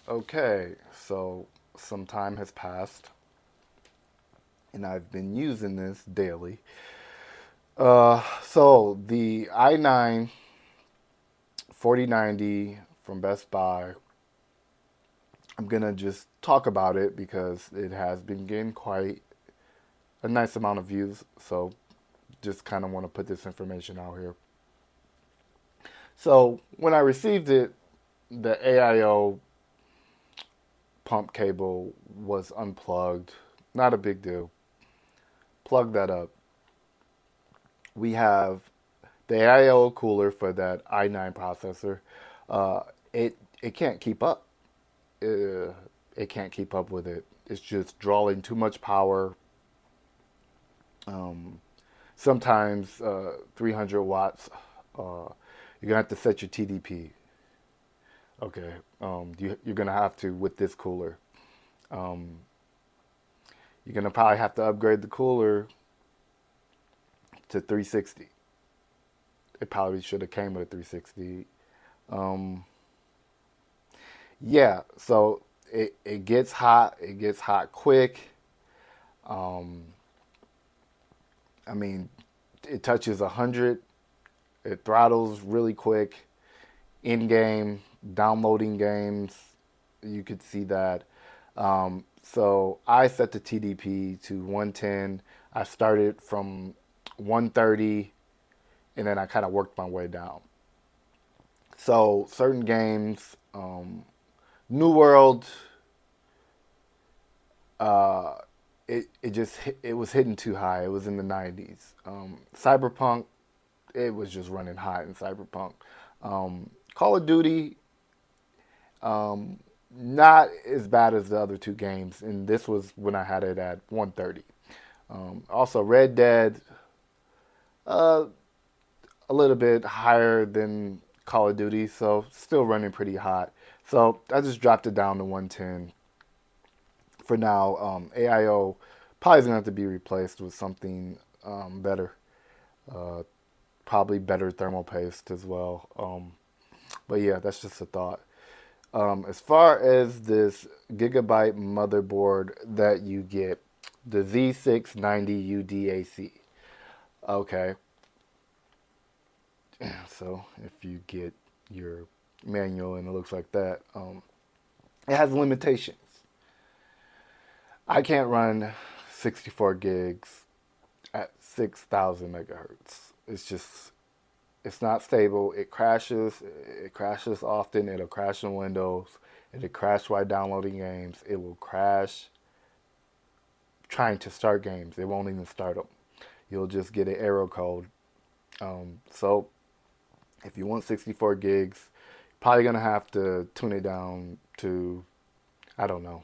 Okay, so some time has passed and I've been using this daily. So the i9-4090 from Best Buy, I'm gonna just talk about it because it has been getting quite a nice amount of views. So just kind of want to put this information out here. So when I received it, the AIO pump cable was unplugged. Not a big deal. Plug that up. We have the AIO cooler for that i9 processor. Uh, it can't keep up. It can't keep up with it. It's just drawing too much power. Um, Sometimes 300 watts. You're gonna have to set your TDP. Okay. You're gonna have to with this cooler. Um, you're gonna probably have to upgrade the cooler to 360. It probably should have came with a 360. Um, yeah. So it gets hot. It gets hot quick. Um, I mean, it touches 100. It throttles really quick. In game, downloading games, you could see that. So I set the TDP to 110. I started from 130 and then I kind of worked my way down. So certain games, New World, uh, it was hitting too high. It was in the 90s. Cyberpunk, it was just running hot in Cyberpunk. Call of Duty, um, not as bad as the other two games, and this was when I had it at 130. Also, Red Dead, uh, a little bit higher than Call of Duty, so still running pretty hot. So I just dropped it down to 110 for now. AIO probably is gonna have to be replaced with something better, uh, probably better thermal paste as well. But yeah, that's just a thought. As far as this gigabyte motherboard that you get, the Z690 UDAC. Okay, so if you get your manual and it looks like that, it has limitations. I can't run 64 gigs at 6,000 megahertz. It's not stable. It crashes. It crashes often. It'll crash in Windows. It'll crash while downloading games. It will crash trying to start games. It won't even start them. You'll just get an error code. So if you want 64 gigs, probably gonna have to tune it down to, I don't know.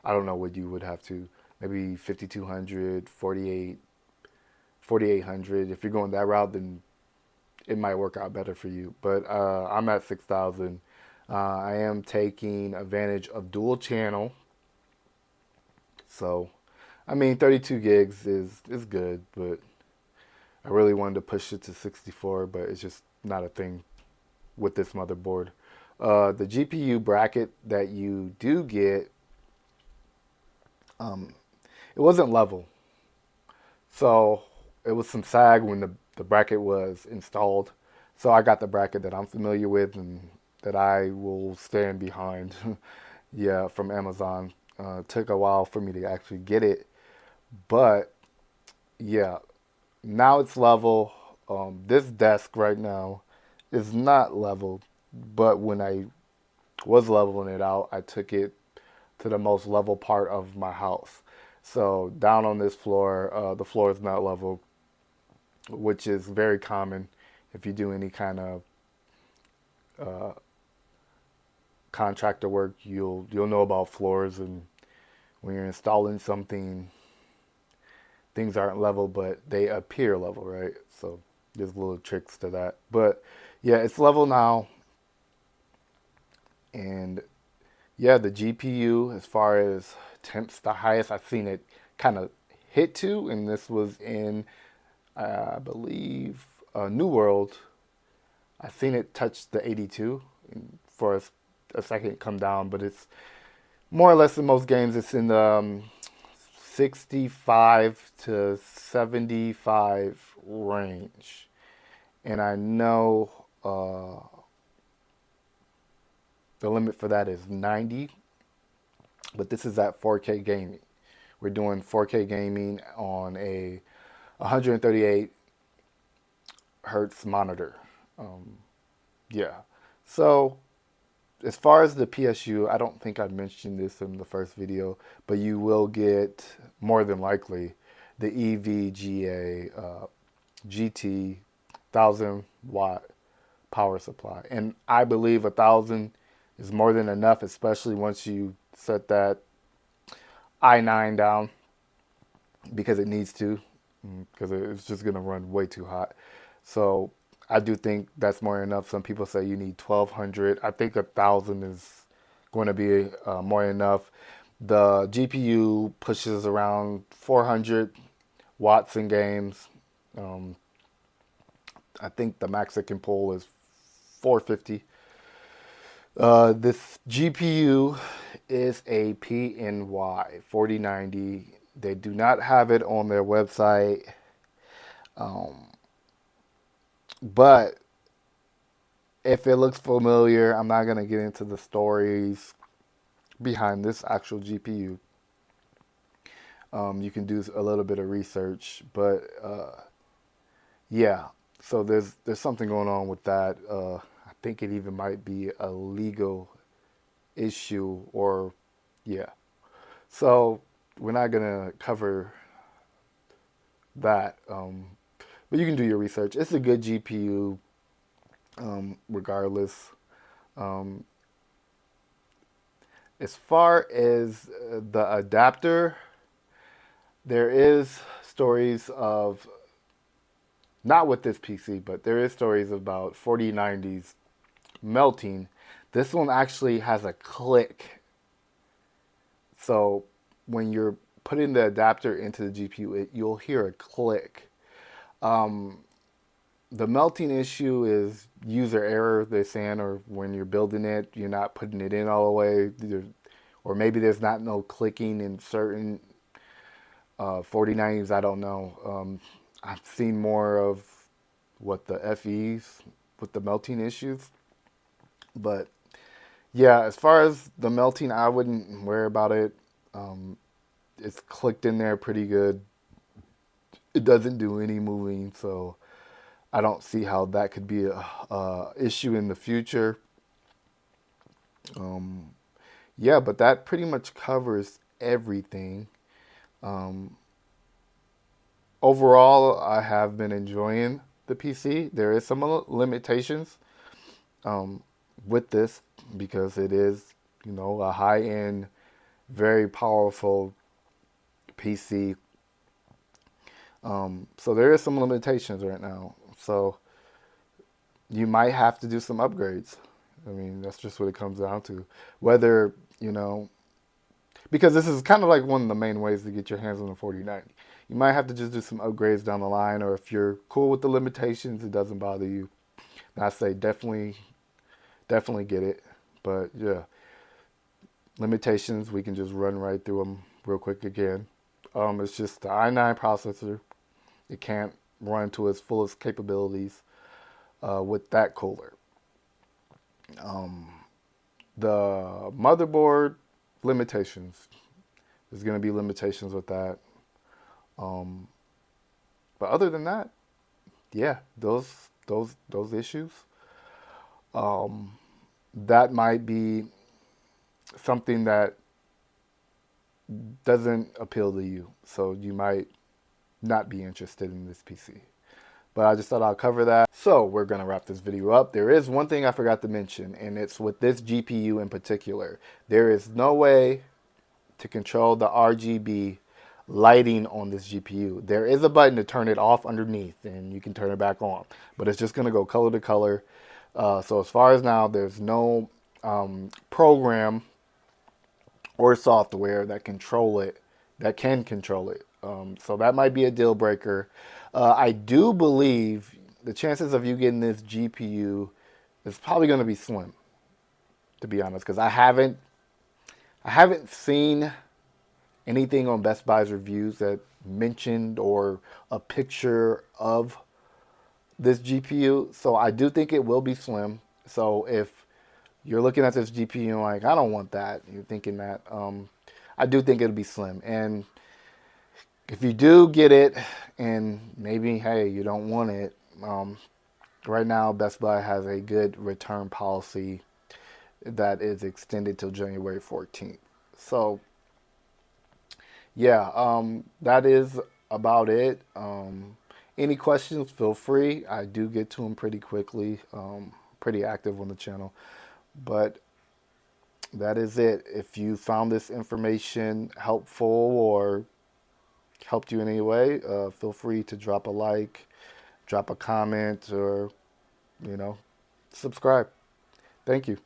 I don't know what you would have to. Maybe 5200, 48, 4800. If you're going that route, then it might work out better for you. But I'm at 6,000. I am taking advantage of dual channel. So, I mean, 32 gigs is good, but I really wanted to push it to 64, but it's just not a thing with this motherboard. The GPU bracket that you do get, um, it wasn't level. So it was some sag when the bracket was installed. So I got the bracket that I'm familiar with and that I will stand behind. Yeah, from Amazon. It took a while for me to actually get it, but yeah, now it's level. This desk right now is not level, but when I was leveling it out, I took it to the most level part of my house. So down on this floor, the floor is not level, which is very common if you do any kind of uh, contractor work. You'll know about floors, and when you're installing something, things aren't level, but they appear level, right? So there's little tricks to that. But yeah, it's level now, and yeah, the GPU, as far as temps, the highest I've seen it kind of hit to, and this was in, I believe, New World. I've seen it touch the 82 for a second come down, but it's more or less in most games. It's in the 65 to 75 range, and I know the limit for that is 90, but this is at 4K gaming. We're doing 4K gaming on a 138 hertz monitor. Yeah. So as far as the PSU, I don't think I mentioned this in the first video, but you will get more than likely the EVGA GT 1000-watt power supply. And I believe 1000 is more than enough, especially once you set that i9 down, because it needs to, because it's just going to run way too hot. So I do think that's more than enough. Some people say you need 1200. I think 1000 is going to be more than enough. The GPU pushes around 400 watts in games. I think the max it can pull is 450. This GPU is a PNY 4090. They do not have it on their website, but if it looks familiar, I'm not going to get into the stories behind this actual GPU. You can do a little bit of research, but yeah, so there's something going on with that. I think it even might be a legal issue, or yeah. So we're not gonna cover that, but you can do your research. It's a good GPU, regardless. As far as the adapter, there is stories of, not with this PC, but there is stories about 4090s melting. This one actually has a click. So when you're putting the adapter into the GPU, you'll hear a click. The melting issue is user error, they're saying, or when you're building it, you're not putting it in all the way. Or maybe there's not no clicking in certain 4090s, I don't know. I've seen more of what the FEs with the melting issues. But yeah, as far as the melting, I wouldn't worry about it. It's clicked in there pretty good. It doesn't do any moving, so I don't see how that could be a issue in the future. Yeah, but that pretty much covers everything. Overall, I have been enjoying the PC. There is some limitations with this, because it is, a high-end, very powerful PC. So there is some limitations right now. So you might have to do some upgrades. I mean, that's just what it comes down to. Whether, because this is kind of like one of the main ways to get your hands on the 4090. You might have to just do some upgrades down the line, or if you're cool with the limitations, it doesn't bother you. And I say definitely get it. But yeah, limitations, we can just run right through them real quick again. It's just the i9 processor. It can't run to its fullest capabilities with that cooler. The motherboard limitations. There's going to be limitations with that. But other than that, yeah, those issues. That might be something that doesn't appeal to you, so you might not be interested in this PC. But I just thought I'll cover that. So we're going to wrap this video up. There is one thing I forgot to mention, and it's with this GPU in particular. There is no way to control the RGB lighting on this GPU. There is a button to turn it off underneath, and you can turn it back on. But it's just going to go color to color. So as far as now, there's no program or software that can control it. So that might be a deal breaker. I do believe the chances of you getting this GPU is probably going to be slim. to be honest, because I haven't seen anything on Best Buy's reviews that mentioned or a picture of this GPU. So I do think it will be slim. So if you're looking at this GPU and like, I don't want that, you're thinking that, I do think it'll be slim. And if you do get it and maybe, hey, you don't want it, right now Best Buy has a good return policy that is extended till January 14th. So yeah, that is about it. Any questions, feel free. I do get to them pretty quickly. Pretty active on the channel. But that is it. If you found this information helpful or helped you in any way, feel free to drop a like, drop a comment, or, you know, subscribe. Thank you.